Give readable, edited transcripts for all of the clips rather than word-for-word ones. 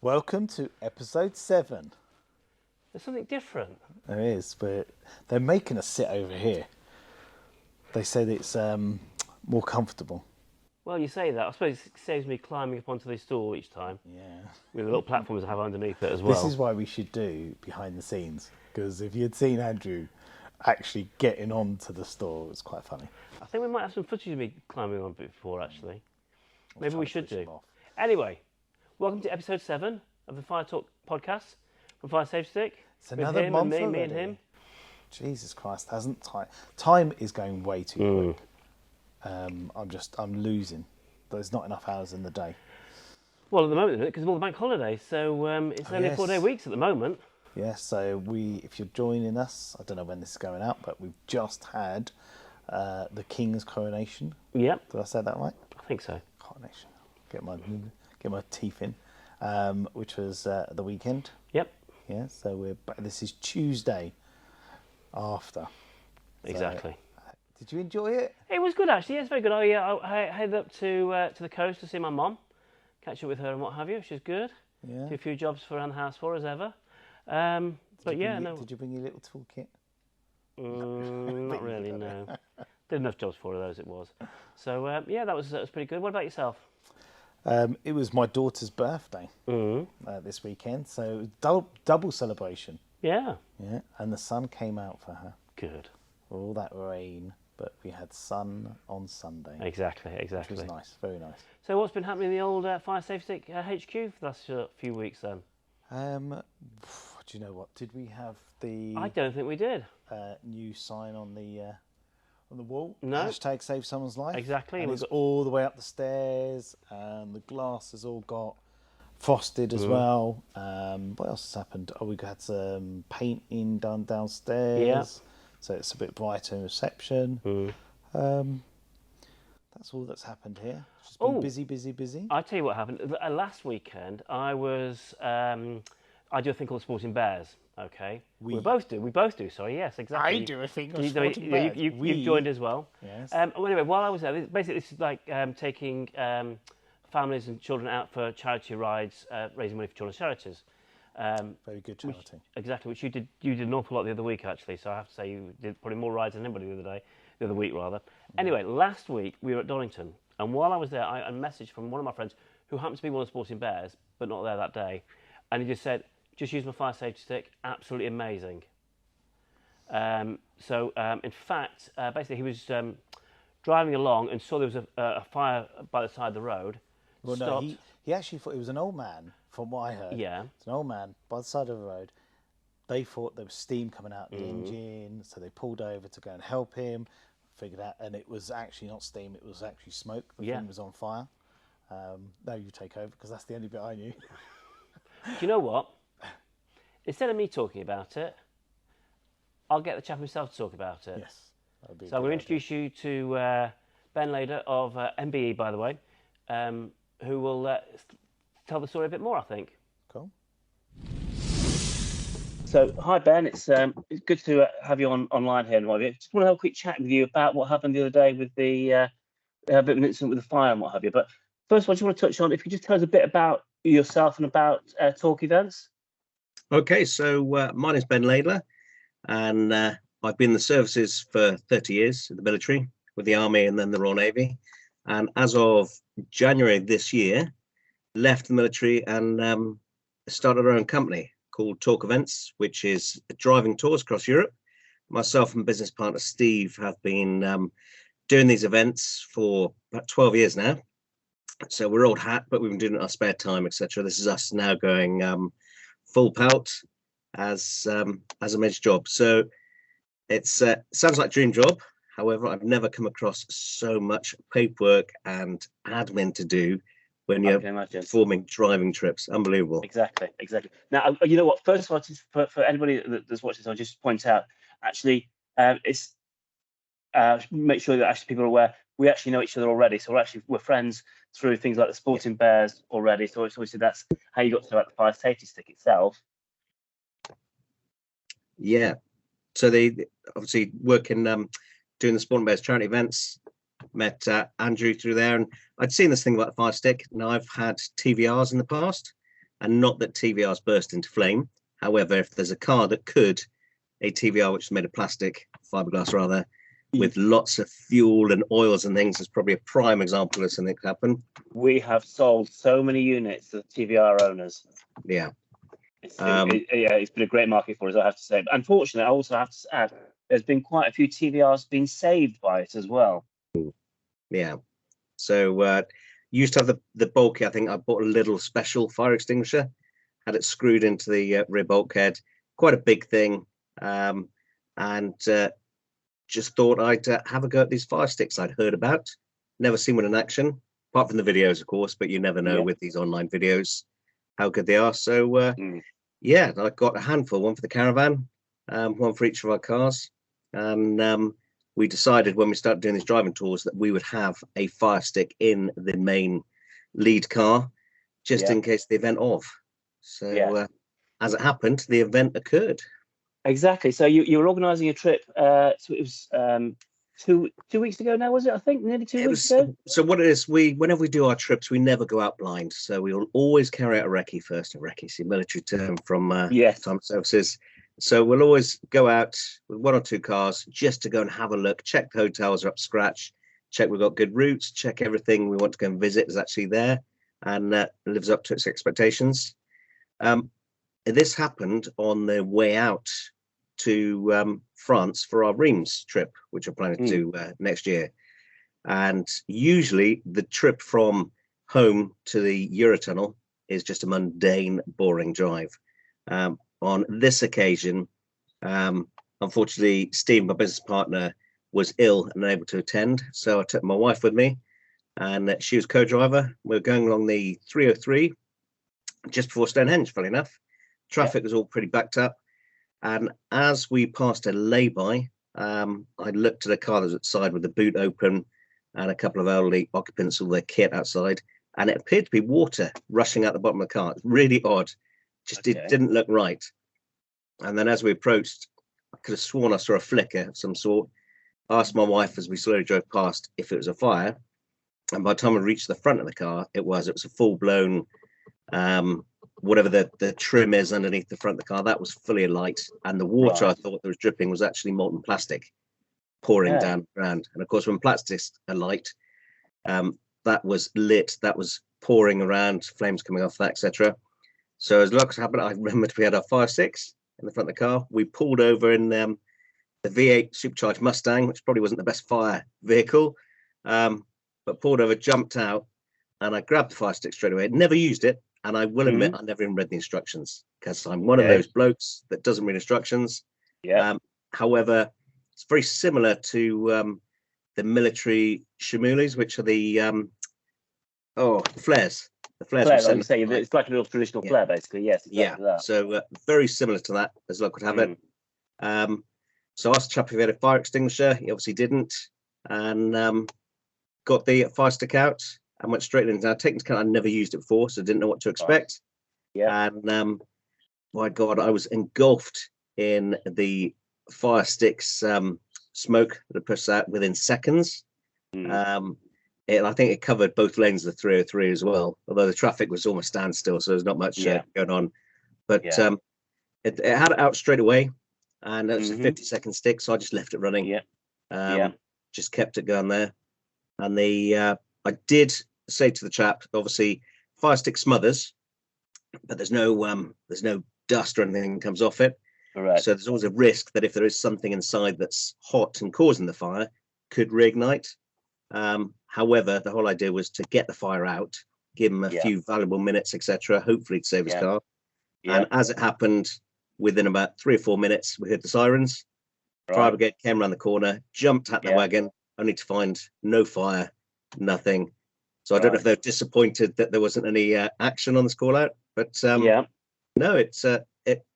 Welcome to episode 7. There's something different. There is, but they're making us sit over here. They say that it's more comfortable. Well, you say that. I suppose it saves me climbing up onto the stool each time. Yeah. With the little platforms I have underneath it as well. This is why we should do behind the scenes, because if you'd seen Andrew actually getting onto the store, it's quite funny. I think we might have some footage of me climbing on before, actually. Maybe we should do. Off. Anyway, welcome to episode 7 of the Fire Talk podcast from Fire Safe Stick. It's another month and already. me and him. Jesus Christ, hasn't time is going way too quick. I'm losing. There's not enough hours in the day. Well, at the moment, because of all the bank holidays, so it's only 4-day weeks at the moment. Yeah, so if you're joining us, I don't know when this is going out, but we've just had the King's coronation. Yep. Did I say that right? I think so. Coronation. Get my teeth in. Which was the weekend. Yep. Yeah, so this is Tuesday after. Exactly. Did you enjoy it? It was good, actually. Yes, very good. I headed up to the coast to see my mum, catch up with her and what have you, which is good. Yeah. Do a few jobs around the house for us, as ever. Did you bring your little toolkit? Not really, no. Did enough jobs for her, though, as it was. So, that was pretty good. What about yourself? It was my daughter's birthday this weekend, so it was double celebration. Yeah. Yeah, and the sun came out for her. Good. All that rain, but we had sun on Sunday. Exactly. Which was nice, very nice. So what's been happening in the old Fire Safe Stick HQ for the last few weeks then? Do you know what? Did we have the... I don't think we did. New sign on the wall? No. Hashtag save someone's life. Exactly. And it's all the way up the stairs, and the glass has all got frosted as well. What else has happened? Oh, we had some painting done downstairs. Yeah. So it's a bit brighter in reception. That's all that's happened here. It's just been busy. I'll tell you what happened. Last weekend, I do a thing called Sporting Bears, okay? We both do, sorry, yes, exactly. I do a thing called Sporting Bears. You've joined as well. Yes. Well, anyway, while I was there, basically this is like taking families and children out for charity rides, raising money for children's charities. Very good charity. Exactly, which you did an awful lot the other week, actually, so I have to say you did probably more rides than anybody the other week, rather. Anyway, last week we were at Donington, and while I was there, I messaged from one of my friends who happened to be one of the Sporting Bears, but not there that day, and he just said, just use my fire safety stick, absolutely amazing. In fact, basically he was driving along and saw there was a fire by the side of the road. Well, stopped. no, he actually thought it was an old man, from what I heard. Yeah. It's an old man by the side of the road. They thought there was steam coming out of the engine, so they pulled over to go and help him, figured out, and it was actually not steam, it was actually smoke. The thing was on fire. Now you take over, because that's the only bit I knew. Do you know what? Instead of me talking about it, I'll get the chap himself to talk about it. Yes. So I'm going to introduce you to Ben Lader of MBE, by the way, who will tell the story a bit more, I think. Cool. So, hi Ben, it's good to have you online here. I just want to have a quick chat with you about what happened the other day with the bit of an incident with the fire and what have you. But first of all, I just want to touch on, if you could just tell us a bit about yourself and about Talk Events. Okay, so my name's Ben Laidler, and I've been in the services for 30 years in the military, with the Army and then the Royal Navy. And as of January this year, left the military and started our own company called Talk Events, which is driving tours across Europe. Myself and business partner Steve have been doing these events for about 12 years now. So we're old hat, but we've been doing it in our spare time, etc. This is us now going full pelt as a major job. So it's sounds like a dream job. However, I've never come across so much paperwork and admin to do when you're performing driving trips. Unbelievable. Exactly. Now, you know what? First of all, for anybody that's watching this, I'll just point out, actually, it's make sure that actually people are aware we actually know each other already. So we're friends through things like the Sporting Bears already. So obviously that's how you got to know about the fire safety stick itself. Yeah. So they obviously work in doing the Sporting Bears charity events. Met Andrew through there, and I'd seen this thing about the fire stick. Now I've had TVRs in the past, and not that TVRs burst into flame. However, if there's a car that could, a TVR which is made of plastic, fiberglass rather, with lots of fuel and oils and things, is probably a prime example of something that happened. We have sold so many units to TVR owners. Yeah. It's been a great market for us, I have to say. But unfortunately, I also have to add, there's been quite a few TVRs being saved by it as well. Yeah. So used to have the bulky. I think I bought a little special fire extinguisher, had it screwed into the rear bulkhead, quite a big thing, and just thought I'd have a go at these fire sticks I'd heard about. Never seen one in action, apart from the videos, of course, but you never know with these online videos how good they are. So yeah, I got a handful, one for the caravan, one for each of our cars, and we decided when we started doing these driving tours that we would have a fire stick in the main lead car, just in case the event of. So as it happened, the event occurred. Exactly. So you were organising a trip. So it was 2 weeks ago now, was it? I think nearly 2 weeks ago. So what it is, whenever we do our trips, we never go out blind. So we will always carry out a recce first. A recce is a military term from time services. So we'll always go out with 1 or 2 cars just to go and have a look, check the hotels are up to scratch, check we've got good routes, check everything we want to go and visit is actually there and lives up to its expectations. This happened on the way out to France for our Reims trip, which we're planning to do next year. And usually the trip from home to the Eurotunnel is just a mundane, boring drive. On this occasion, unfortunately, Steve, my business partner, was ill and unable to attend. So I took my wife with me, and she was co-driver. We were going along the 303 just before Stonehenge, funny enough. Traffic was all pretty backed up. And as we passed a lay-by, I looked at a car that was outside with the boot open and a couple of elderly occupants with their kit outside. And it appeared to be water rushing out the bottom of the car. It's really odd. Just it didn't look right. And then as we approached, I could have sworn I saw a flicker of some sort. Asked my wife as we slowly drove past if it was a fire. And by the time we reached the front of the car, it was a full-blown, whatever the trim is underneath the front of the car, that was fully alight. And the water I thought that was dripping was actually molten plastic pouring down the ground. And of course, when plastics are light, that was lit, that was pouring around, flames coming off that, etc. So as luck happened, I remembered we had our fire sticks in the front of the car. We pulled over in the V8 supercharged Mustang, which probably wasn't the best fire vehicle, but pulled over, jumped out, and I grabbed the fire stick straight away. Never used it, and I will admit I never even read the instructions because I'm one of those blokes that doesn't read instructions. However, it's very similar to the military shimoulis, which are the flares. The flares, like you say, it's like a little traditional flare, basically. Yes, exactly that. So very similar to that, as luck would have it. So I asked the chap if he had a fire extinguisher. He obviously didn't, and got the fire stick out and went straight in. Now, taking into account, I'd never used it before, so didn't know what to expect. And my God, I was engulfed in the fire stick's smoke that pushed out within seconds. I think it covered both lanes of the 303 as well, although the traffic was almost standstill, so there's not much going on. But it had it out straight away, and it was a 50-second stick, so I just left it running. Just kept it going there. And I did say to the chap, obviously, fire stick smothers, but there's no dust or anything that comes off it. Right. So there's always a risk that if there is something inside that's hot and causing the fire, could reignite. However, the whole idea was to get the fire out, give him a few valuable minutes, etc., hopefully to save his car. And as it happened, within about 3 or 4 minutes, we heard the sirens. Fire brigade came around the corner, jumped at the wagon, only to find no fire, nothing. So I don't know if they're disappointed that there wasn't any action on this call out, but no, it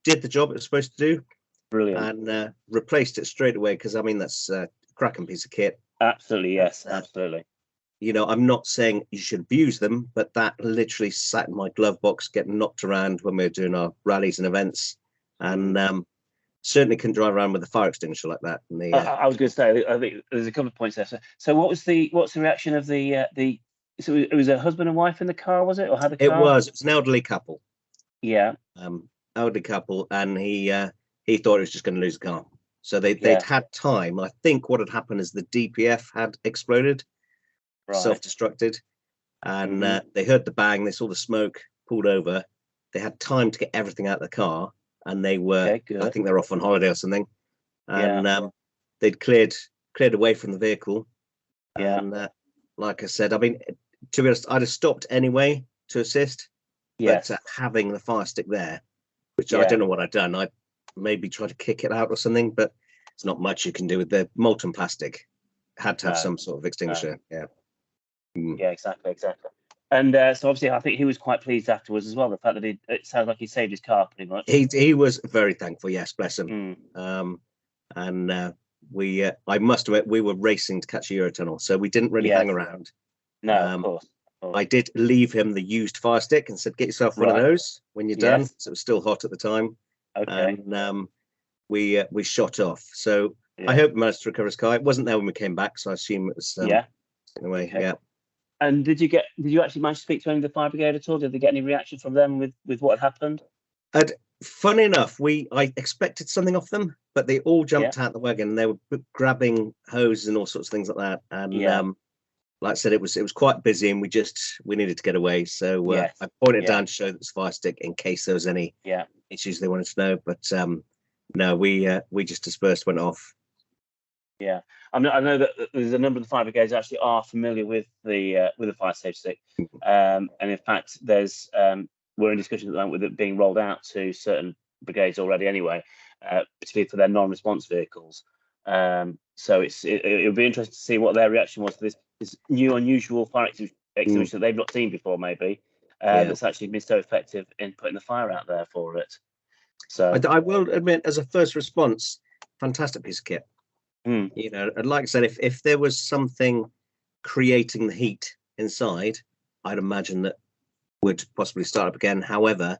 did the job it was supposed to do. Brilliant. And replaced it straight away, because I mean that's a cracking piece of kit. Absolutely, yes, absolutely. You know, I'm not saying you should abuse them, but that literally sat in my glove box getting knocked around when we were doing our rallies and events, and certainly couldn't drive around with a fire extinguisher like that. And I was going to say, I think there's a couple of points there. So what's the reaction of the? So it was a husband and wife in the car, was it, or had the car? It was an elderly couple. Yeah. Elderly couple, and he thought he was just going to lose the car. So they'd Yeah. had time. I think what had happened is the DPF had exploded, Right. self-destructed, and they heard the bang. They saw the smoke, pulled over. They had time to get everything out of the car, and they were, Okay, good. I think they're off on holiday or something, and Yeah. they'd cleared away from the vehicle. Yeah. And like I said, I mean, to be honest, I'd have stopped anyway to assist. Yes. But having the fire stick there, which I Yeah. don't know what I'd done, I maybe try to kick it out or something, but it's not much you can do with the molten plastic. Had to have No. some sort of extinguisher. Yeah. Yeah, exactly. And so obviously, I think he was quite pleased afterwards as well. The fact that it sounds like he saved his car pretty much. He was very thankful. Yes, bless him. And I must admit, we were racing to catch a Eurotunnel, so we didn't really hang around. No, of course. I did leave him the used fire stick and said, "Get yourself one of those when you're done." So it was still hot at the time. Okay. And we shot off. So I hope we managed to recover his car. It wasn't there when we came back, so I assume it was in a way. Okay. Yeah. And did you actually manage to speak to any of the fire brigade at all? Did they get any reaction from them with what had happened? Funny enough, I expected something off them, but they all jumped out the wagon and they were grabbing hoses and all sorts of things like that. And like I said, it was quite busy, and we needed to get away. So I pointed down to show that it's fire stick in case there was any issues they wanted to know. But no, we just dispersed, went off. Yeah, I know that there's a number of the fire brigades actually are familiar with the fire safety stick, and in fact, there's we're in discussion at the moment with it being rolled out to certain brigades already anyway, particularly for their non-response vehicles. So it'll be interesting to see what their reaction was to this new unusual fire extinguisher that they've not seen before, maybe that's actually been so effective in putting the fire out there for it. So I will admit, as a first response, fantastic piece of kit. You know, like I said, if there was something creating the heat inside, I'd imagine that would possibly start up again. However,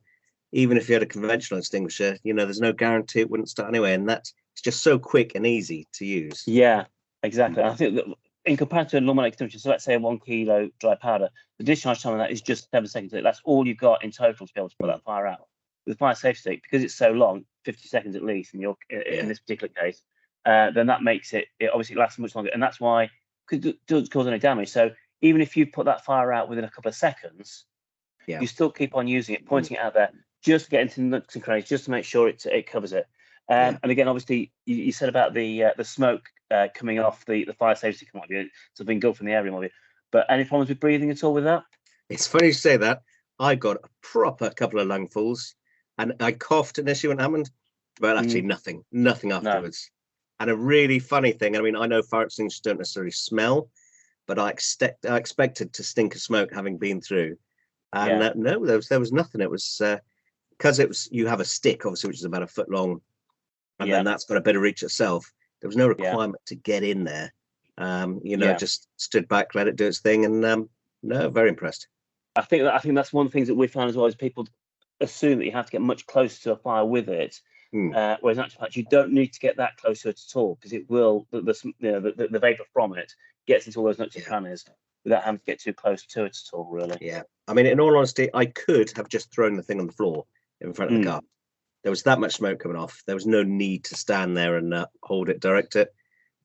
even if you had a conventional extinguisher, you know, there's no guarantee it wouldn't start anyway, and it's just so quick and easy to use. Yeah, exactly. I think that in comparison to a normal extinguisher, so let's say a 1 kilo dry powder, the discharge time on that is just 7 seconds. That's all you've got in total to be able to put that fire out. With the fire safety stick, because it's so long, 50 seconds at least in this particular case, then that makes it obviously lasts much longer, and that's why, because it doesn't cause any damage. So even if you put that fire out within a couple of seconds, you still keep on using it, pointing it out there, just to get into nooks and crannies, just to make sure it covers it. And again, obviously, you said about the smoke coming off the fire safety stick, might be something good from the area, might be. But any problems with breathing at all with that? It's funny you say that. I got a proper couple of lungfuls, and I coughed initially when it happened, but actually nothing afterwards. No. And a really funny thing, I mean, I know fire extinguishers don't necessarily smell, but I expected to stink of smoke having been through. And no, there was nothing. It was because you have a stick, obviously, which is about 1 foot long, and then that's got a bit of reach itself. There was no requirement to get in there. Just stood back, let it do its thing, and no, very impressed. I think that's one of the things that we found as well, is people assume that you have to get much closer to a fire with it. Whereas in actual fact, you don't need to get that close to it at all, because it will the vapor from it gets into all those nooks and crannies without having to get too close to it at all, really. Yeah, I mean, in all honesty, I could have just thrown the thing on the floor in front of the car. There was that much smoke coming off. There was no need to stand there and hold it, direct it.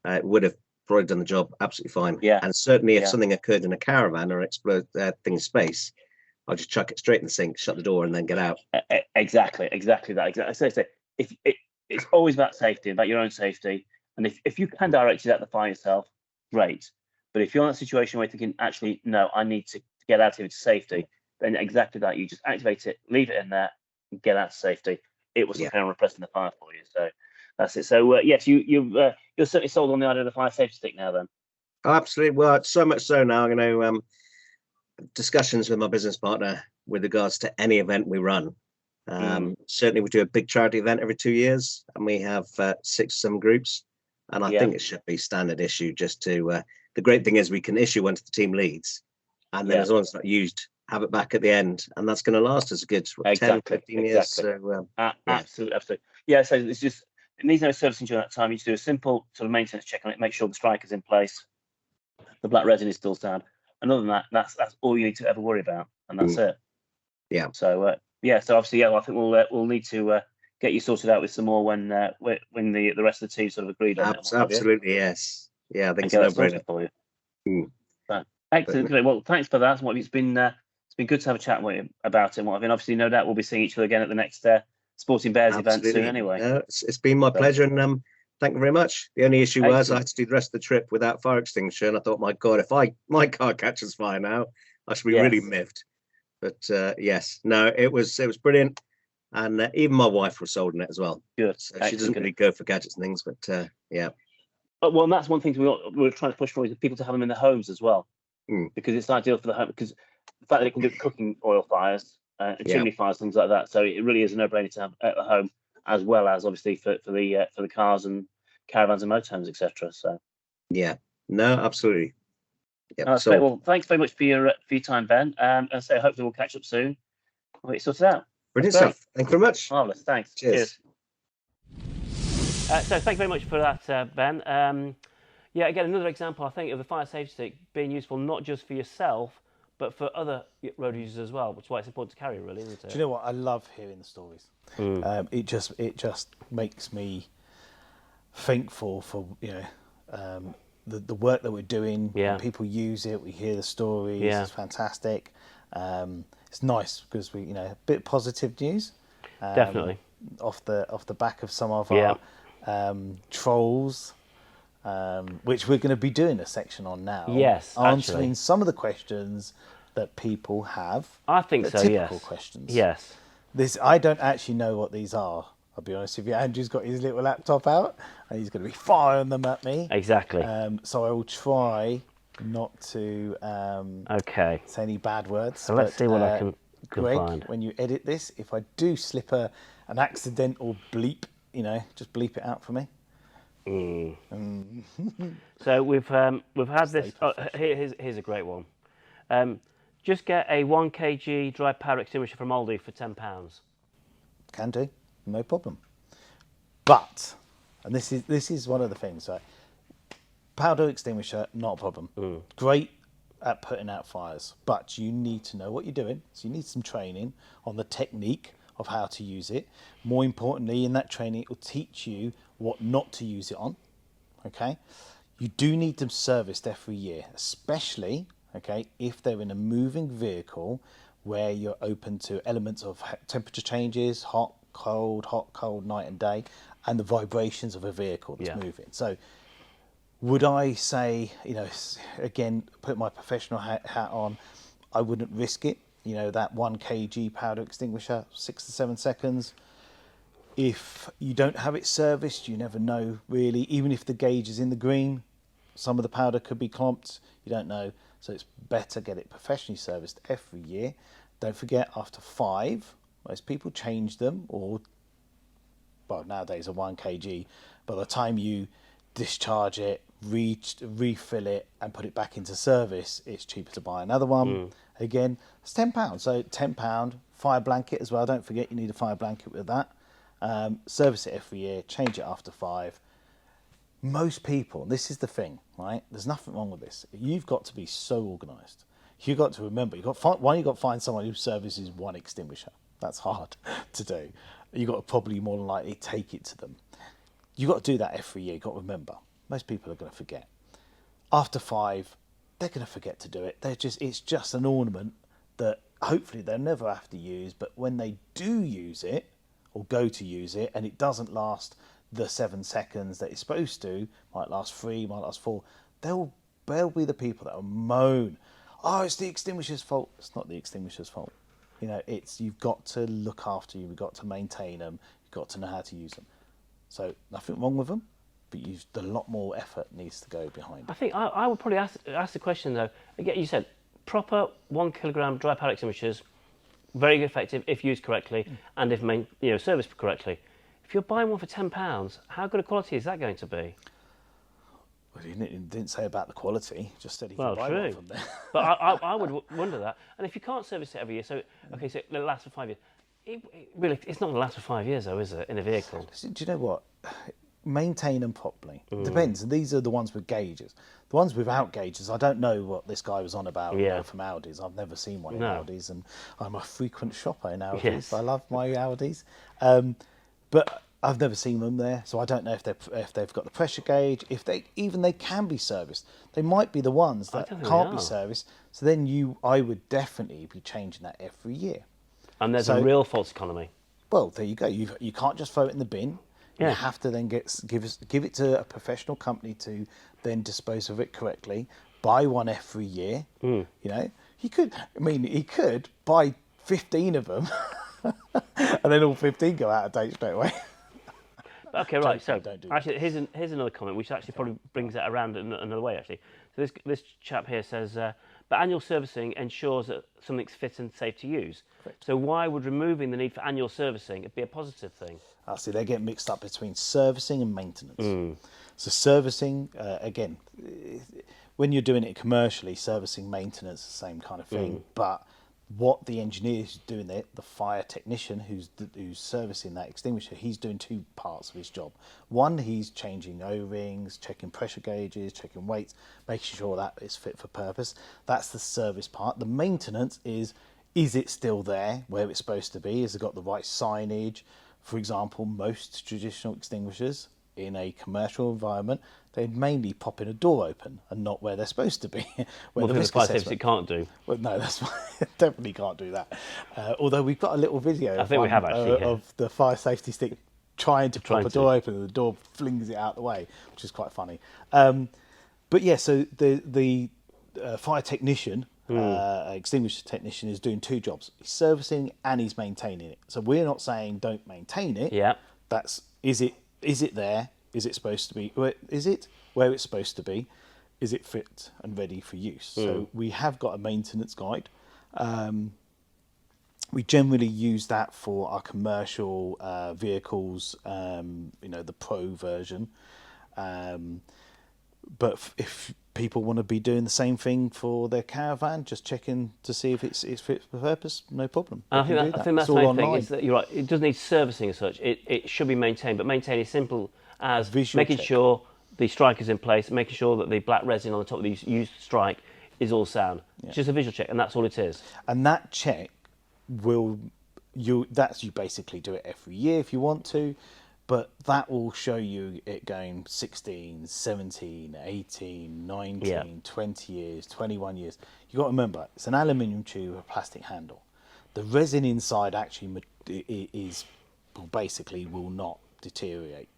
It would have probably done the job absolutely fine. Yeah, and certainly if something occurred in a caravan or explode thing in space, I'll just chuck it straight in the sink, shut the door, and then get out. Exactly that. So it's always about safety, about your own safety. And if you can direct it at the fire yourself, great. But if you're in a situation where you're thinking, actually, no, I need to get out of it to safety, then exactly that. You just activate it, leave it in there, and get out to safety. It was kind of repressing the fire for you. So that's it. So yes, you're certainly sold on the idea of the fire safety stick now, then. Oh, absolutely. Well, so much so now, you know, discussions with my business partner with regards to any event we run. Certainly we do a big charity event every 2 years, and we have 6 some groups, and I think it should be standard issue. Just to the great thing is we can issue one to the team leads, and then as long as it's not used, have it back at the end, and that's going to last us a good 10, 15 years. So absolutely. Yeah, so it's just, it needs no servicing during that time. You just do a simple sort of maintenance check on it, make sure the striker's in place, the black resin is still sound, and other than that, that's all you need to ever worry about, and that's it. Yeah. So yeah, so obviously, yeah, I think we'll need to get you sorted out with some more when the rest of the team sort of agreed on it. and what have you. Absolutely, yes. Yeah, I think And it's get no that sorted brainer. for you. Mm. But excellent. Great. Well, thanks for that. It's been good to have a chat with you about it. And what have you. And obviously, no doubt we'll be seeing each other again at the next Sporting Bears event soon. Anyway, No, it's been my pleasure, and thank you very much. The only issue was I had to do the rest of the trip without fire extinguisher, and I thought, my God, if my car catches fire now, I should be really miffed. But yes, no, it was brilliant, and even my wife was sold on it as well. Good. So she doesn't really go for gadgets and things, but yeah. Well, and that's one thing we're trying to push for is people to have them in their homes as well, because it's ideal for the home. Because the fact that it can do cooking oil fires, chimney fires, things like that. So it really is a no-brainer to have at the home, as well as obviously for the cars and caravans and motorhomes, etc. So yeah, no, absolutely. Yeah. So well, thanks very much for your time, Ben. And so hopefully we'll catch up soon. We'll get it sorted out. Brilliant stuff. Thank you very much. Marvelous. Thanks. Cheers. So thank you very much for that, Ben. Yeah, again, another example, I think, of the fire safety stick being useful not just for yourself, but for other road users as well, which is why it's important to carry, really, isn't it? Do you know what? I love hearing the stories. It just makes me thankful for the work that we're doing. Yeah. When people use it, we hear the stories. Yeah. It's fantastic. It's nice because we a bit of positive news. Definitely. Off the back of some of our trolls. Which we're going to be doing a section on now. Yes, answering actually. some of the questions that people have. I think so. Typical Yes. questions. Yes. I don't actually know what these are. I'll be honest with you. Andrew's got his little laptop out, and he's going to be firing them at me. Exactly. So I will try not to Okay. say any bad words. So let's see what I can Greg, find. when you edit this, if I do slip an accidental bleep, just bleep it out for me. So we've had this. Here's a great one. Just get a 1 kg dry powder extinguisher from Aldi for £10. Can do, no problem. But, and this is one of the things. So, powder extinguisher, not a problem. Great at putting out fires, but you need to know what you're doing. So you need some training on the technique of how to use it. More importantly, in that training, it will teach you what not to use it on. Okay, you do need them serviced every year, especially if they're in a moving vehicle where you're open to elements of temperature changes, hot, cold, night and day, and the vibrations of a vehicle that's moving. So would I say, again, put my professional hat on, I wouldn't risk it. That 1 kg powder extinguisher, 6 to 7 seconds. If you don't have it serviced, you never know really. Even if the gauge is in the green, some of the powder could be clumped. You don't know. So it's better get it professionally serviced every year. Don't forget, after 5, most people change them, nowadays a 1 kg. By the time you discharge it, refill it, and put it back into service, it's cheaper to buy another one. Again, it's £10. So £10, fire blanket as well. Don't forget, you need a fire blanket with that. Service it every year, change it after 5. Most people, this is the thing, right? There's nothing wrong with this. You've got to be so organised. You've got to remember, you've got to find someone who services 1 extinguisher. That's hard to do. You've got to probably more than likely take it to them. You've got to do that every year. You've got to remember. Most people are going to forget. After 5, they're going to forget to do it. It's just an ornament that hopefully they'll never have to use, but when they do use it, or go to use it, and it doesn't last the 7 seconds that it's supposed to, might last 3, might last 4, they'll be the people that will moan, oh, it's the extinguisher's fault. It's not the extinguisher's fault. You've got to look after them, you've got to maintain them, you've got to know how to use them. So nothing wrong with them, but a lot more effort needs to go behind it. I think I would probably ask the question though. Again, you said proper 1 kilogram dry powder extinguishers, very effective if used correctly and if serviced correctly. If you're buying one for £10, how good a quality is that going to be? Well, he didn't say about the quality, just said he could buy one from there. But I would wonder that. And if you can't service it every year, so it lasts for 5 years. It's not going to last for 5 years though, is it, in a vehicle? Do you know what? maintain them properly. Depends. These are the ones with gauges. The ones without gauges, I don't know what this guy was on about from Aldi's. I've never seen one in Aldi's, and I'm a frequent shopper in Aldi's. Yes. I love my Aldi's. But I've never seen them there, so I don't know if they've got the pressure gauge. If they can be serviced, they might be the ones that can't be serviced. So then I would definitely be changing that every year. And there's a real false economy. Well, there you go. You can't just throw it in the bin. Yeah. You have to then give it to a professional company to then dispose of it correctly. Buy one every year. You know, he could buy 15 of them, and then all 15 go out of date straight away. Okay, right. So don't do actually, here's another comment, which actually probably brings that around another way. Actually, so this chap here says, but annual servicing ensures that something's fit and safe to use. Correct. So why would removing the need for annual servicing be a positive thing? See, they get mixed up between servicing and maintenance. So servicing, again, when you're doing it commercially, servicing, maintenance, the same kind of thing. But what the engineer who's doing it, the fire technician who's servicing that extinguisher, he's doing two parts of his job. One, he's changing O-rings, checking pressure gauges, checking weights, making sure that is fit for purpose. That's the service part. The maintenance is it still there where it's supposed to be? Has it got the right signage? For example, most traditional extinguishers in a commercial environment, they'd mainly pop in a door open and not where they're supposed to be. Well, the fire safety can't do. Well, no, definitely can't do that. Although we've got a little video of the fire safety stick trying to pop a door open, and the door flings it out the way, which is quite funny. But yeah, so the fire technician, extinguisher technician, is doing two jobs. He's servicing and he's maintaining it. So we're not saying don't maintain it. Yeah. Is it there? Is it supposed to be? Is it where it's supposed to be? Is it fit and ready for use? So we have got a maintenance guide. We generally use that for our commercial vehicles, the Pro version. But if people want to be doing the same thing for their caravan, just checking to see if it's fit for purpose, no problem. And I think that's the main thing is that you're right. It doesn't need servicing as such. It should be maintained, but maintained is simple as making sure the strike is in place, making sure that the black resin on the top of the used strike is all sound. Yeah. It's just a visual check, and that's all it is. And that check you basically do it every year if you want to. But that will show you it going 16, 17, 18, 19, 20 years, 21 years. You've got to remember, it's an aluminium tube with a plastic handle. The resin inside actually will not deteriorate.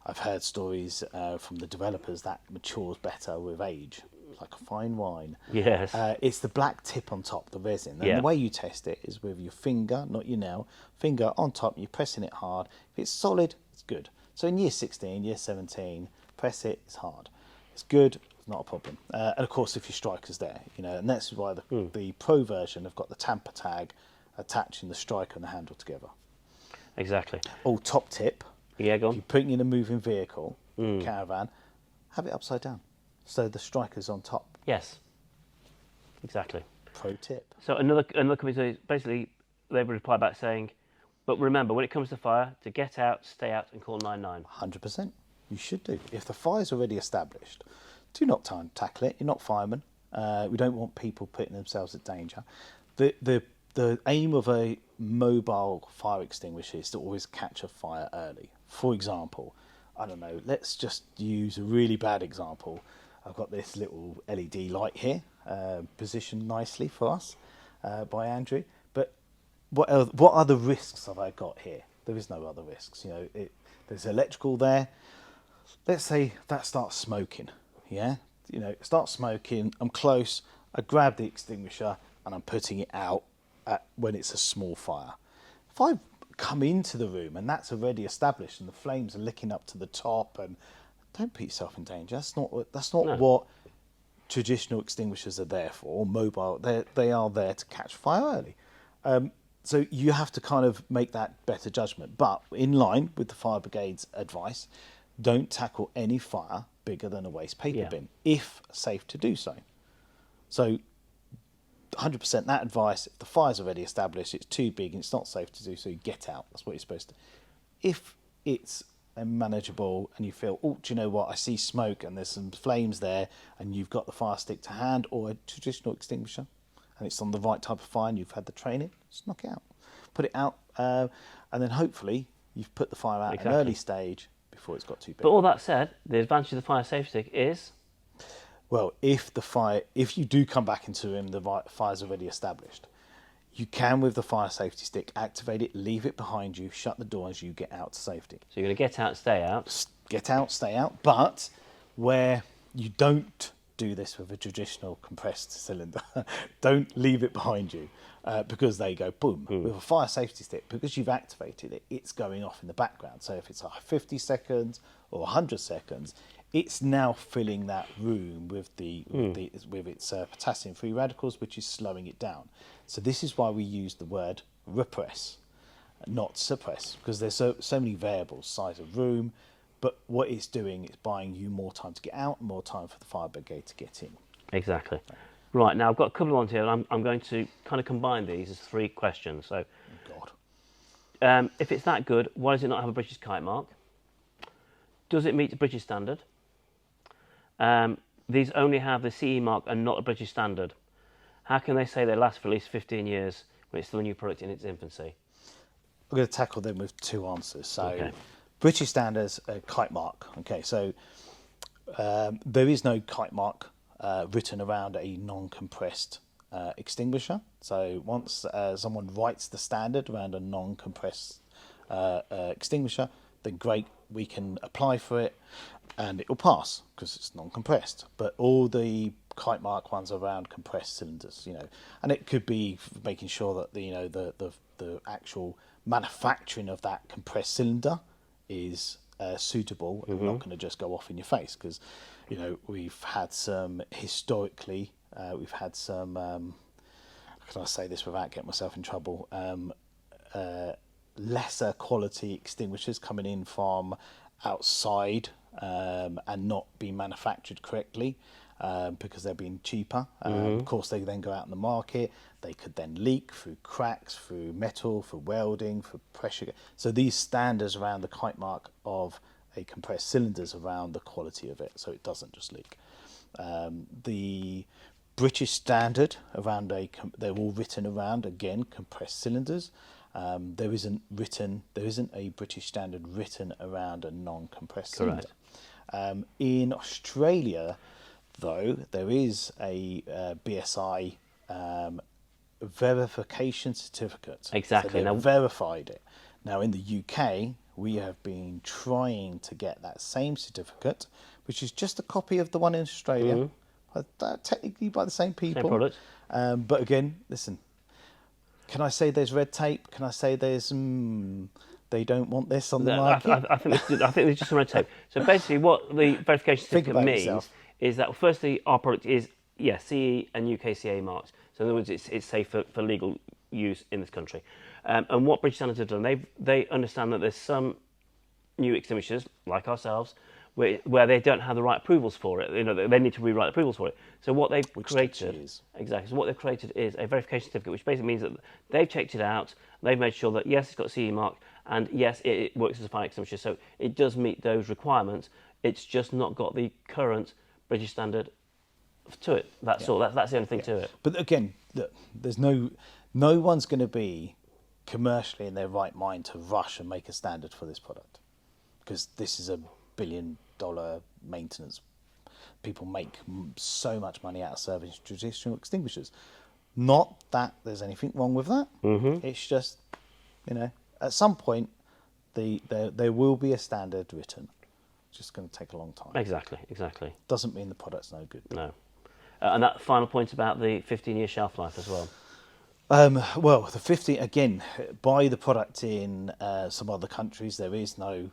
I've heard stories from the developers that matures better with age, like a fine wine. Yes. It's the black tip on top, the resin. And the way you test it is with your finger, not your nail. Finger on top, you're pressing it hard. If it's solid, it's good. So in year 16, year 17, press it, it's hard. It's good, it's not a problem. And of course, if your striker's there, and that's why the Pro version have got the tamper tag attaching the striker and the handle together. Exactly. Oh, top tip. Yeah, go on. If you're putting in a moving vehicle, caravan, have it upside down. So the striker's on top. Yes. Exactly. Pro tip. So another company, basically, they've replied back saying, but remember, when it comes to fire, to get out, stay out, and call 999. 100%. You should do. If the fire's already established, do not tackle it. You're not firemen. We don't want people putting themselves at danger. The aim of a mobile fire extinguisher is to always catch a fire early. For example, I don't know, let's just use a really bad example. I've got this little LED light here, positioned nicely for us by Andrew. But what other risks have I got here? There is no other risks. There's electrical there. Let's say that starts smoking. Yeah, it starts smoking. I'm close. I grab the extinguisher and I'm putting it out when it's a small fire. If I come into the room and that's already established and the flames are licking up to the top, and don't put yourself in danger. That's not what traditional extinguishers are there for. Mobile, they are there to catch fire early. So you have to kind of make that better judgment. But in line with the fire brigade's advice, don't tackle any fire bigger than a waste paper bin, if safe to do so. So 100% that advice, if the fire's already established, it's too big and it's not safe to do so, you get out. That's what you're supposed to. If it's and manageable, and you feel, oh, do you know what? I see smoke and there's some flames there, and you've got the fire stick to hand or a traditional extinguisher, and it's on the right type of fire, and you've had the training, just knock it out, put it out, and then hopefully you've put the fire out at an early stage before it's got too big. But all that said, the advantage of the fire safety stick is, well, if you do come back into him, the fire's already established. You can, with the fire safety stick, activate it, leave it behind you, shut the door as you get out to safety. so you're going to get out, stay out. Get out, stay out. But where you don't do this with a traditional compressed cylinder, don't leave it behind you because they go boom. With a fire safety stick, because you've activated it, it's going off in the background. So if it's 50 seconds or 100 seconds, it's now filling that room with its potassium free radicals, which is slowing it down. So this is why we use the word repress, not suppress, because there's so many variables, size of room, but what it's doing is buying you more time to get out, more time for the fire brigade to get in. Exactly. Right, now I've got a couple of ones here, and I'm going to kind of combine these as 3 questions. So, God. If it's that good, why does it not have a British kite mark? Does it meet the British standard? These only have the CE mark and not a British standard. How can they say they last for at least 15 years when it's still a new product in its infancy? We're going to tackle them with 2 answers. So, British standards, kite mark. Okay, so there is no kite mark written around a non-compressed extinguisher. So once someone writes the standard around a non-compressed extinguisher, then great, we can apply for it and it will pass because it's non-compressed. But all the kite mark ones are around compressed cylinders, and it could be making sure that the actual manufacturing of that compressed cylinder is suitable and not going to just go off in your face, because we've had some historically we've had some can I say this without getting myself in trouble, lesser quality extinguishers coming in from outside and not being manufactured correctly because they're being cheaper. Of course, they then go out in the market. They could then leak through cracks, through metal, through welding, through pressure. So these standards around the kite mark of a compressed cylinders around the quality of it, so it doesn't just leak. The British standard around they're all written around, again, compressed cylinders. There isn't a British standard written around a non-compressed cylinder. In Australia, though, there is a BSI verification certificate. Exactly. So they've verified it. Now, in the UK, we have been trying to get that same certificate, which is just a copy of the one in Australia, technically by the same people. Same product. But again, listen, can I say there's red tape? Can I say there's they don't want this on the market? I think there's just some red tape. So basically, what the verification certificate means is that, firstly, our product is CE and UKCA marks. So in other words, it's safe for legal use in this country. And what British Standards have done, they understand that there's some new extinguishers like ourselves where they don't have the right approvals for it. They need to rewrite approvals for it. So what they've created, exactly. So what they've created is a verification certificate, which basically means that they've checked it out. They've made sure that yes, it's got CE mark, and yes, it works as a fire extinguisher. So it does meet those requirements. It's just not got the current British standard to it. That's all. That's the only thing to it. But again, look, there's no one's going to be commercially in their right mind to rush and make a standard for this product, because this is a $1 billion maintenance. People make so much money out of serving traditional extinguishers. Not that there's anything wrong with that. It's just, at some point, there will be a standard written. It's just going to take a long time. Exactly. Doesn't mean the product's no good. No. And that final point about the 15-year shelf life as well. Well, the 15, again, buy the product in some other countries, there is no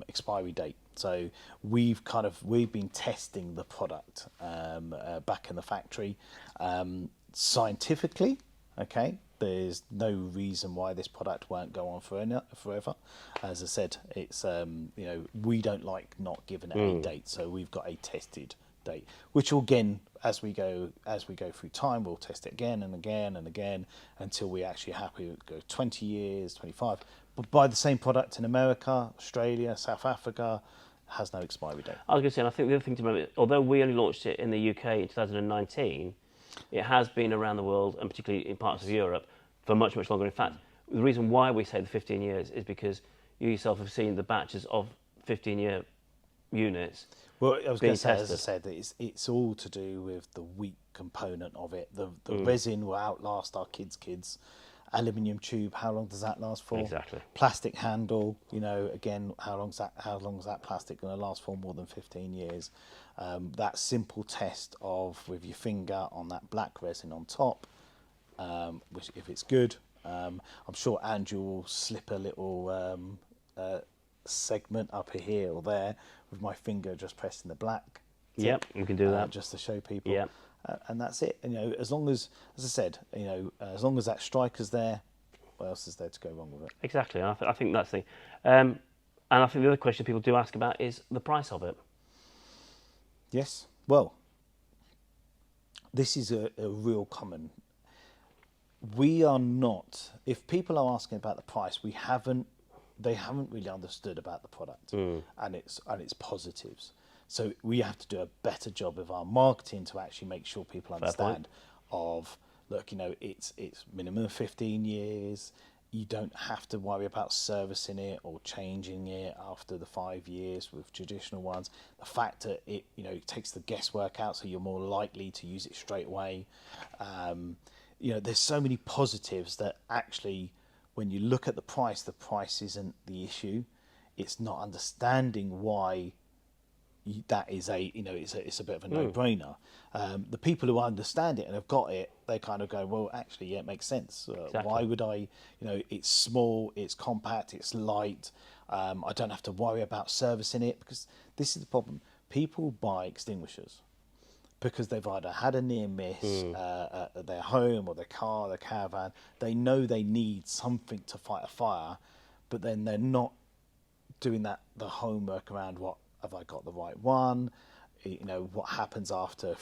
expiry date. So we've been testing the product back in the factory. Scientifically, okay, there's no reason why this product won't go on forever. As I said, it's we don't like not giving it a date, so we've got a tested date, which will again as we go through time, we'll test it again and again and again until we're actually happy. It go 20 years, 25. But buy the same product in America, Australia, South Africa, has no expiry date. I was going to say, and I think the other thing to remember, although we only launched it in the UK in 2019, it has been around the world, and particularly in parts of Europe, for much, much longer. In fact, the reason why we say the 15 years is because you yourself have seen the batches of 15-year units. Well, I was going to say, as I tested. said, that it's all to do with the weight component of it. The resin will outlast our kids. Aluminium tube, how long does that last for? Exactly. Plastic handle, again, how long is that plastic going to last for? More than 15 years. That simple test of with your finger on that black resin on top, which if it's good, I'm sure Andrew will slip a little segment up here or there with my finger just pressing the black. Yep, you can do that. Just to show people. Yep. And that's it. As long as I said, as long as that striker's there, what else is there to go wrong with it? Exactly. I think that's the thing. And I think the other question people do ask about is the price of it. Yes. Well, this is a real common. We are not. If people are asking about the price, they haven't really understood about the product and its positives. So we have to do a better job of our marketing to actually make sure people understand of, look, it's minimum of 15 years. You don't have to worry about servicing it or changing it after the 5 years with traditional ones. The fact that it takes the guesswork out, so you're more likely to use it straight away. There's so many positives that actually, when you look at the price isn't the issue. It's not understanding why that is it's a bit of a no-brainer. The people who understand it and have got it, they kind of go, well, actually, yeah, it makes sense. Exactly. Why would I? It's small, it's compact, it's light. I don't have to worry about servicing it, because this is the problem. People buy extinguishers because they've either had a near miss at their home or their car, their caravan. They know they need something to fight a fire, but then they're not doing the homework around what. Have I got the right one? What happens after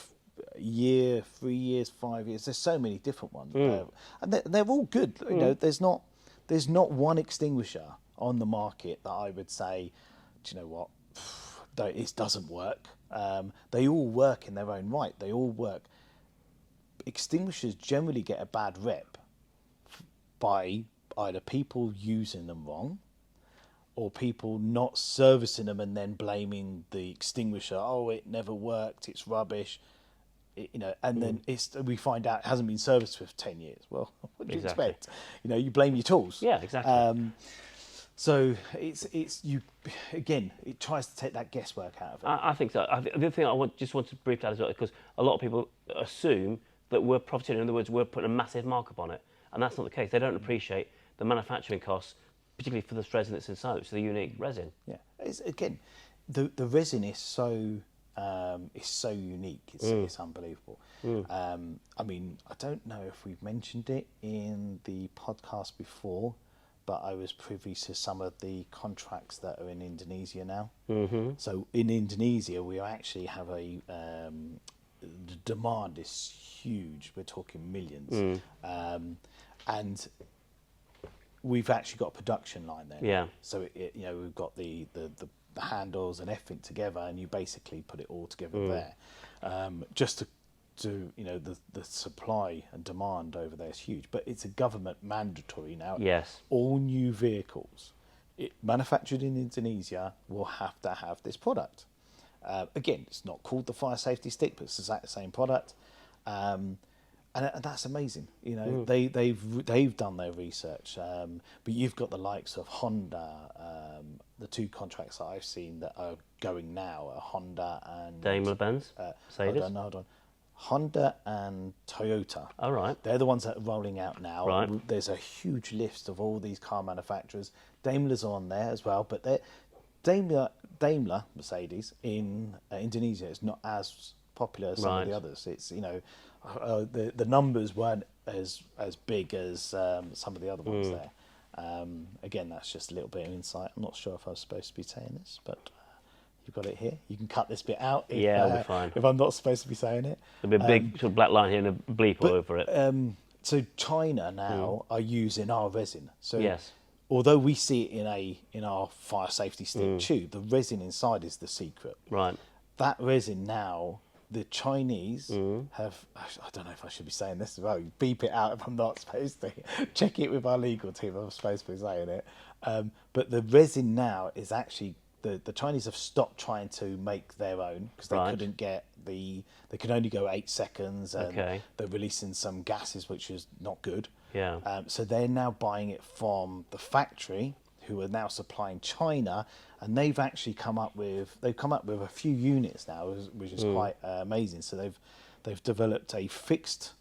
a year, 3 years, 5 years? There's so many different ones, and they're all good. There's not one extinguisher on the market that I would say, do you know what? It doesn't work. They all work in their own right. They all work. Extinguishers generally get a bad rep by either people using them wrong, or people not servicing them and then blaming the extinguisher. Oh, it never worked. It's rubbish. And then we find out it hasn't been serviced for 10 years. Well, what do you expect? You blame your tools. Yeah, exactly. So it's you again. It tries to take that guesswork out of it. I think so. The other thing I just want to briefly add as well, because a lot of people assume that we're profiting. In other words, we're putting a massive markup on it, and that's not the case. They don't appreciate the manufacturing costs, particularly for this resin that's inside, which is the unique resin. Yeah, again, the resin is so unique. It's unbelievable. I mean, I don't know if we've mentioned it in the podcast before, but I was privy to some of the contracts that are in Indonesia now. Mm-hmm. So in Indonesia, we actually have the demand is huge. We're talking millions, and we've actually got a production line there. Yeah. So we've got the handles and everything together, and you basically put it all together there. Just to the supply and demand over there is huge, but it's a government mandatory now. Yes. All new vehicles manufactured in Indonesia will have to have this product. Again, it's not called the fire safety stick, but it's exactly the same product. And that's amazing. They've done their research, but you've got the likes of Honda. The two contracts that I've seen that are going now are Honda and Daimler-Benz, Mercedes. Hold on. Honda and Toyota. All right. They're the ones that are rolling out now. Right. There's a huge list of all these car manufacturers. Daimler's on there as well, but Daimler Mercedes in Indonesia is not as popular as some of the others. It's the numbers weren't as big as some of the other ones there. Again, that's just a little bit of insight. I'm not sure if I was supposed to be saying this, but You've got it here. You can cut this bit out if, Yeah, it'll be fine. if I'm not supposed to be saying it. There'll be a big sort of black line here and a bleep all over it. So China now are using our resin. So Yes. although we see it in our fire safety stick tube, the resin inside is the secret. Right. That resin now, the Chinese have, I don't know if I should be saying this as well, you beep it out if I'm not supposed to. Check it with our legal team if I'm supposed to be saying it. But the resin now is actually, the Chinese have stopped trying to make their own because they couldn't get they could only go 8 seconds and they're releasing some gases which is not good. Yeah. So they're now buying it from the factory who are now supplying China, and they've actually come up with a few units now, which is quite amazing. So they've developed a fixed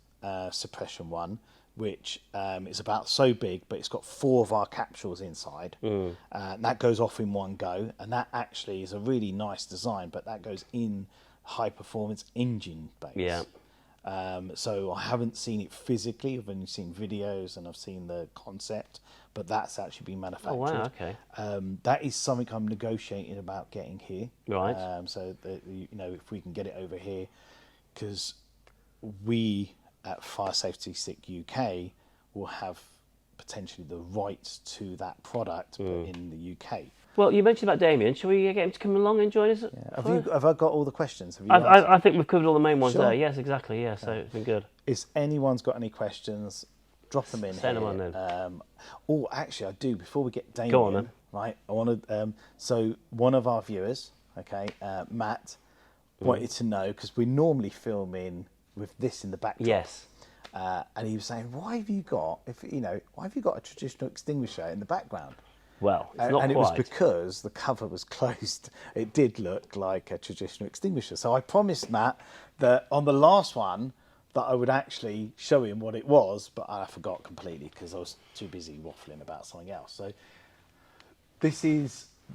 suppression one, which is about so big, but it's got 4 of our capsules inside. And that goes off in one go, and that actually is a really nice design, but that goes in high performance engine base. Yeah. So I haven't seen it physically. I've only seen videos and I've seen the concept, but that's actually been manufactured. Oh wow, okay. That is something I'm negotiating about getting here. Right. So that, if we can get it over here, because we at Fire Safety Stick UK will have potentially the rights to that product, but in the UK. Well, you mentioned about Damien. Shall we get him to come along and join us? Yeah. Have I got all the questions? Have you I think we've covered all the main ones Sure. there. Yes, exactly. Yeah, so it's been good. If anyone's got any questions, drop them in Send here. them on then. Actually, I do. Before we get Damien, Go on then. Right, I want to. So one of our viewers, Matt, wanted to know, because we normally film in with this in the backdrop. Yes. And he was saying, why have you got a traditional extinguisher in the background? Well, it's not And it quite. was because the cover was closed. It did look like a traditional extinguisher. So I promised Matt that on the last one that I would actually show him what it was, but I forgot completely because I was too busy waffling about something else. So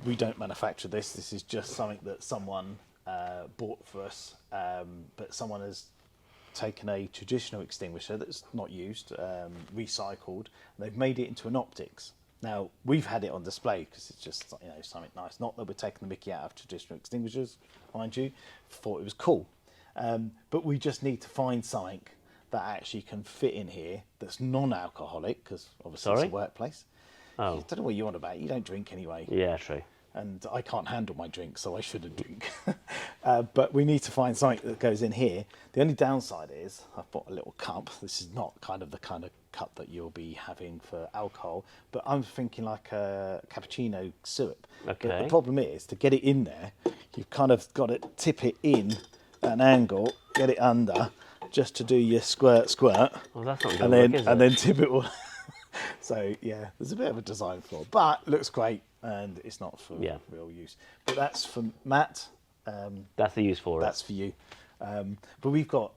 we don't manufacture this. This is just something that someone bought for us. But someone has taken a traditional extinguisher that's not used, recycled, and they've made it into an optics. Now, we've had it on display because it's just something nice. Not that we're taking the mickey out of traditional extinguishers, mind you. Thought it was cool. But we just need to find something that actually can fit in here that's non-alcoholic, because obviously it's a workplace. Oh. I don't know what you want about. You don't drink anyway. Yeah, true. And I can't handle my drink, so I shouldn't drink. But we need to find something that goes in here. The only downside is I've bought a little cup. This is not the kind of cup that you'll be having for alcohol, but I'm thinking like a cappuccino syrup. Okay. But the problem is, to get it in there, you've kind of got to tip it in at an angle, get it under, just to do your squirt. Well, that's not good and then tip it all. So yeah, there's a bit of a design flaw, but looks great, and it's not for real use. But that's for Matt. That's the use for it. That's for you. But we've got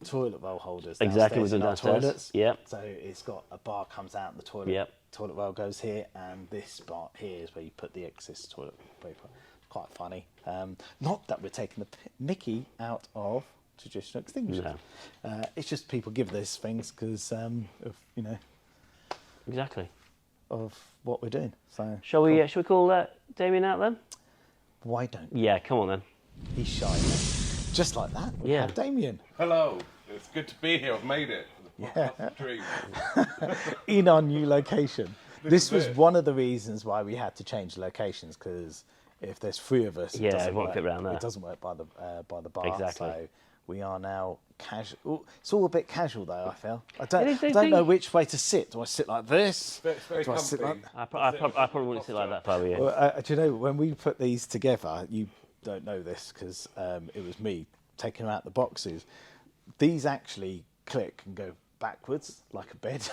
toilet roll holders Exactly, downstairs in our downstairs. toilets. Yep. So it's got a bar comes out, and the toilet Yep. toilet roll goes here, and this bar here is where you put the excess toilet paper. Quite funny. Not that we're taking the mickey out of traditional extinguishers. No. It's just people give these things because of Exactly. of what we're doing. So Shall we call Damien out then? why don't Yeah, come on then. he's shy? Just like that. We Yeah. have Damien Hello, it's good to be here. I've made it. The podcast dream. in our new location. This is was it. one of the reasons why we had to change locations, because if there's 3 of us, Yeah, it doesn't won't work. fit round there. It doesn't work by the bar. Exactly. So we are now casual. It's all a bit casual though. I feel. I It don't. is, I don't know which way to sit. Do I sit like this? It's very Do I sit comfy. like? I probably wouldn't sit like that if I were you. Well, do you know when we put these together? You don't know this because it was me taking them out the boxes. These actually click and go backwards like a bed.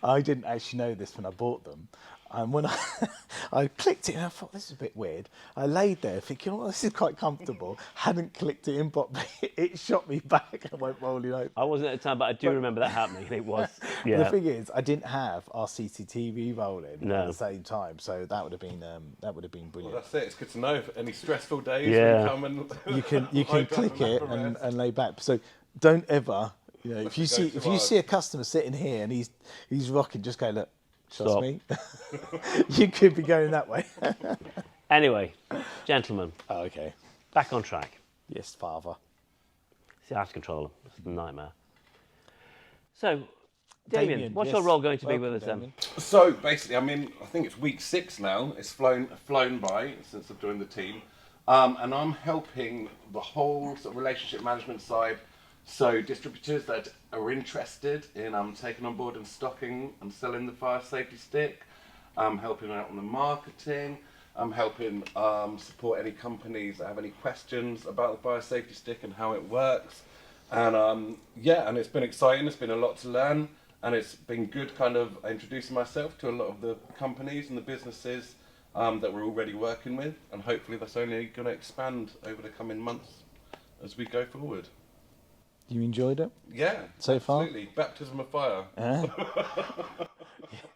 I didn't actually know this when I bought them. And when I clicked it, and I thought, this is a bit weird. I laid there thinking, oh, this is quite comfortable. Hadn't clicked it in, but it shot me back and went rolling over. I wasn't at the time, but I do remember that happening. It was, The yeah. thing is, I didn't have our CCTV rolling No. at the same time, so that would have been brilliant. Well, that's it. It's good to know. For any stressful days, Yeah. we come and You can lie down click it have a rest. and lay back. So don't ever, if you go to see a customer sitting here and he's rocking, just go, look, trust Stop. me. You could be going that way. Anyway, gentlemen, Oh, okay. back on track. Yes, father. See, I have to control them. It's a nightmare. So, Damien, what's your yes. role going to be Welcome, with us then? Damien. So basically, I think it's week 6 now. It's flown by since I've joined the team, and I'm helping the whole sort of relationship management side. So distributors that are interested in taking on board and stocking and selling the fire safety stick. I'm helping out on the marketing. I'm helping support any companies that have any questions about the fire safety stick and how it works. And and it's been exciting. It's been a lot to learn. And it's been good kind of introducing myself to a lot of the companies and the businesses that we're already working with. And hopefully that's only going to expand over the coming months as we go forward. You enjoyed it? Yeah, So far? absolutely. Baptism of fire.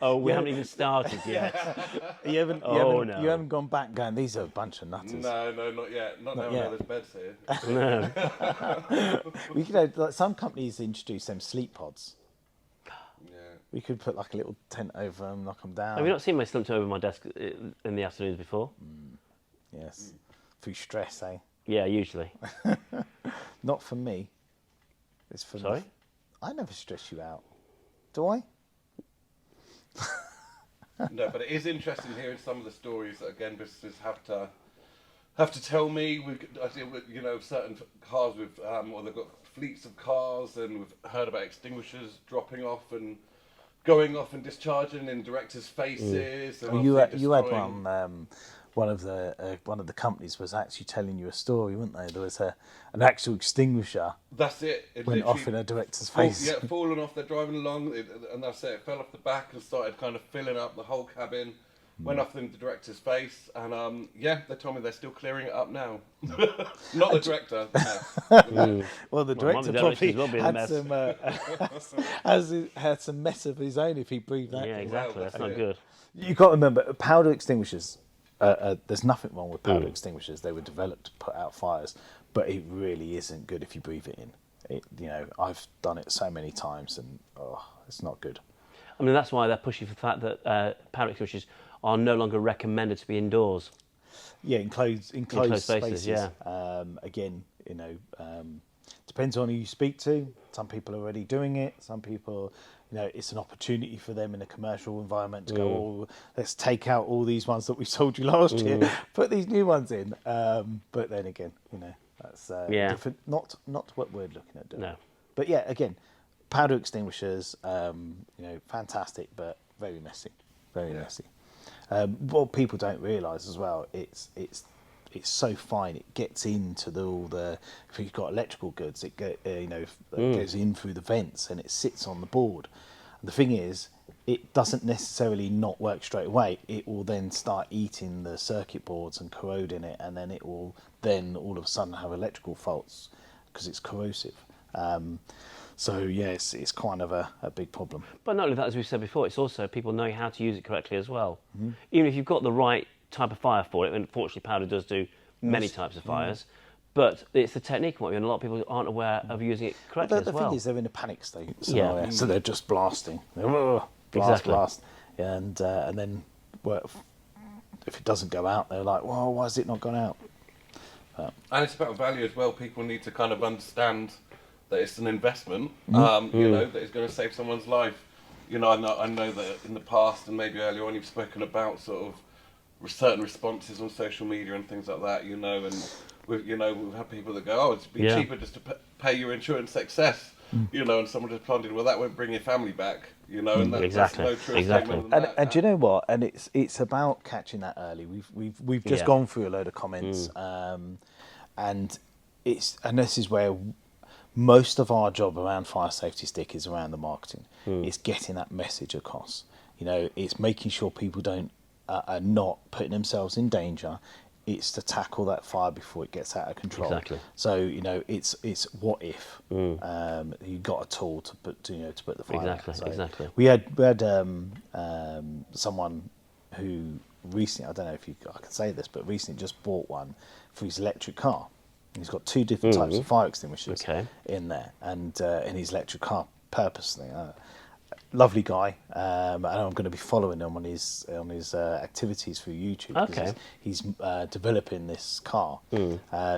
Oh, we haven't even started yet. You haven't, Oh, you no. haven't gone back going, these are a bunch of nutters. No, not yet. Not now yet. there's beds here. No. We could have, like, some companies introduce them sleep pods. Yeah. We could put like a little tent over them, knock them down. Have you not seen me slumped over my desk in the afternoons before? Yes. Through stress, eh? Yeah, usually. Not for me. It's for Sorry? I never stress you out. Do I? No, but it is interesting hearing some of the stories that again businesses have to tell me. I deal with certain cars with or they've got fleets of cars, and we've heard about extinguishers dropping off and going off and discharging in directors' faces. And You had destroying- one of the companies was actually telling you a story, weren't they? There was an actual extinguisher That's it. It went off in literally a director's face. fallen off. They're driving along, and that's it. It fell off the back and started kind of filling up the whole cabin. Went off in the director's face, and they told me they're still clearing it up now. Not the director. No. Well, the Well, director one of the probably directors will be in a had had some mess of his own if he breathed that. Yeah, in. exactly. That's not Yeah. good. You got to remember, powder extinguishers. There's nothing wrong with powder extinguishers. They were developed to put out fires, but it really isn't good if you breathe it in. I've done it so many times, and it's not good. I mean, that's why they're pushing for the fact that powder extinguishers are no longer recommended to be indoors. Yeah, enclosed spaces, yeah. Again, depends on who you speak to. Some people are already doing it. Some people, it's an opportunity for them in a commercial environment to go, oh, let's take out all these ones that we sold you last year, put these new ones in. But then again, that's different. Not what we're looking at doing. No. But yeah, again, powder extinguishers, fantastic, but very messy. Very messy. What people don't realise as well, it's so fine. It gets into all the. If you've got electrical goods, it goes in through the vents and it sits on the board. And the thing is, it doesn't necessarily not work straight away. It will then start eating the circuit boards and corroding it, and then it will then all of a sudden have electrical faults because it's corrosive. So yes, it's kind of a big problem. But not only that, as we said before, it's also people knowing how to use it correctly as well. Even if you've got the right type of fire for it, and unfortunately powder does do many types of fires, but it's the technique, and a lot of people aren't aware of using it correctly The as well. thing is, they're in a panic state, Yeah. so they're just blasting. Exactly. Blast. And then if it doesn't go out, they're like, well, why has it not gone out? And it's about value as well. People need to kind of understand that it's an investment, that is going to save someone's life. I know that in the past and maybe earlier on you've spoken about sort of certain responses on social media and things like that, and we've had people that go, it'd be cheaper just to pay your insurance excess, and someone just responded, well, that won't bring your family back, and that's no true statement than that. And do you know what? And it's about catching that early. We've just gone through a load of comments, and this is where most of our job around fire safety stick is around the marketing. It's getting that message across. It's making sure people are not putting themselves in danger. It's to tackle that fire before it gets out of control. Exactly. So it's what if you got a tool to put the fire out. So Exactly. We had someone who recently, I don't know if I can say this, but recently just bought one for his electric car. He's got 2 different types of fire extinguishers in there, and in his electric car purposely. lovely guy, and I'm going to be following him on his activities through YouTube. 'Cause Okay. he's developing this car,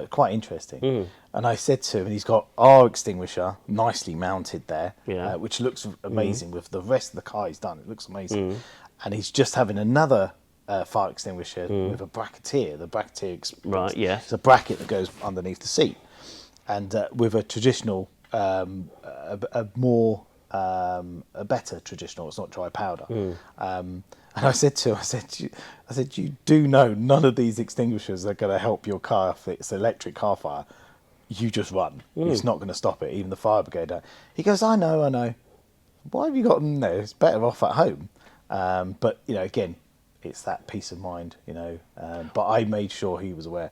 quite interesting. And I said to him, and he's got our extinguisher nicely mounted there, Yeah. which looks amazing with the rest of the car he's done. It looks amazing, and he's just having another fire extinguisher with a bracketeer. The bracketeer, Right, yes. it's a bracket that goes underneath the seat, and with a traditional, a better traditional. It's not dry powder. And I said to him, I said, you do know none of these extinguishers are going to help your car if it's an electric car fire. You just run. It's not going to stop it. Even the fire brigade don't. He goes, I know. Why have you got them there? It's better off at home. But again, it's that peace of mind. But I made sure he was aware.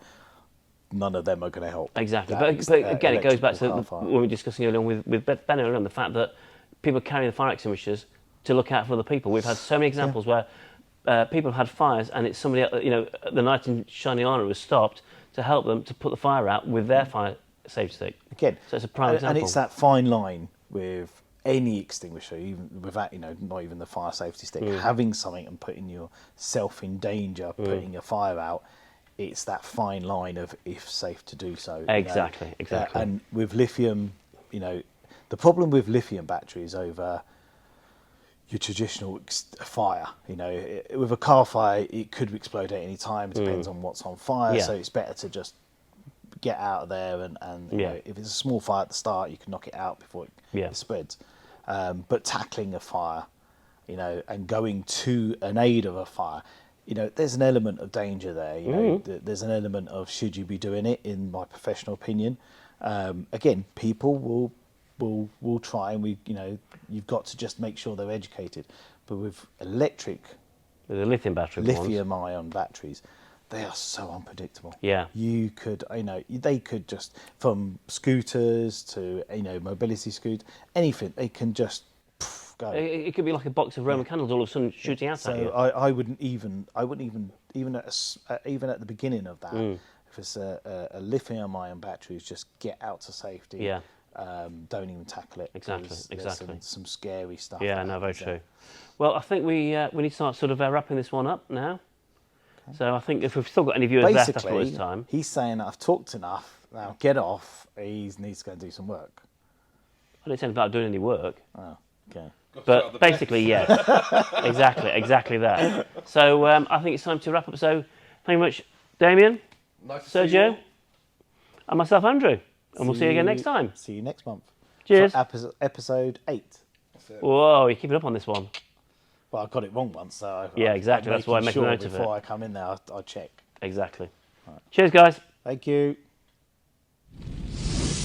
None of them are going to help. Exactly. But again, it goes back to what we were discussing earlier on with Ben earlier on, the fact that people carrying the fire extinguishers to look out for other people. We've had so many examples where people have had fires and it's somebody, the knight in shining armour was stopped to help them to put the fire out with their fire safety stick. Again, so it's a prime example. And it's that fine line with any extinguisher, even without, not even the fire safety stick, having something and putting yourself in danger, putting a fire out. It's that fine line of if safe to do so. Exactly. And with lithium, the problem with lithium batteries over your traditional fire, with a car fire, it could explode at any time. It depends on what's on fire. Yeah. So it's better to just get out of there. And if it's a small fire at the start, you can knock it out before it spreads. But tackling a fire, and going to an aid of a fire, there's an element of danger there. There's an element of should you be doing it, in my professional opinion. Again, people will try, and you've got to just make sure they're educated. But with the lithium battery lithium-ion batteries, they are so unpredictable. Yeah. You could, they could just, from scooters to, mobility scooters, anything, they can just go. It could be like a box of Roman candles all of a sudden shooting out at you. So I wouldn't even at the beginning of that, if it's a lithium-ion batteries, just get out to safety. Yeah. Don't even tackle it. Exactly. There's some scary stuff. Yeah, no, very true. Well, I think we need to start sort of wrapping this one up now. Okay. So I think if we've still got any viewers left after all this time. He's saying I've talked enough. Now get off. He needs to go and do some work. I didn't say about doing any work. Oh, okay. But basically, yes. exactly that. So I think it's time to wrap up. So thank you very much, Damien, Sergio, and myself, Andrew. And we'll see you again next time. See you next month. Cheers. For episode 8. Whoa, you're keeping up on this one. Well, I got it wrong once, so exactly. That's why I make a note of it. Before I come in there, I'll check. Exactly. Right. Cheers, guys. Thank you.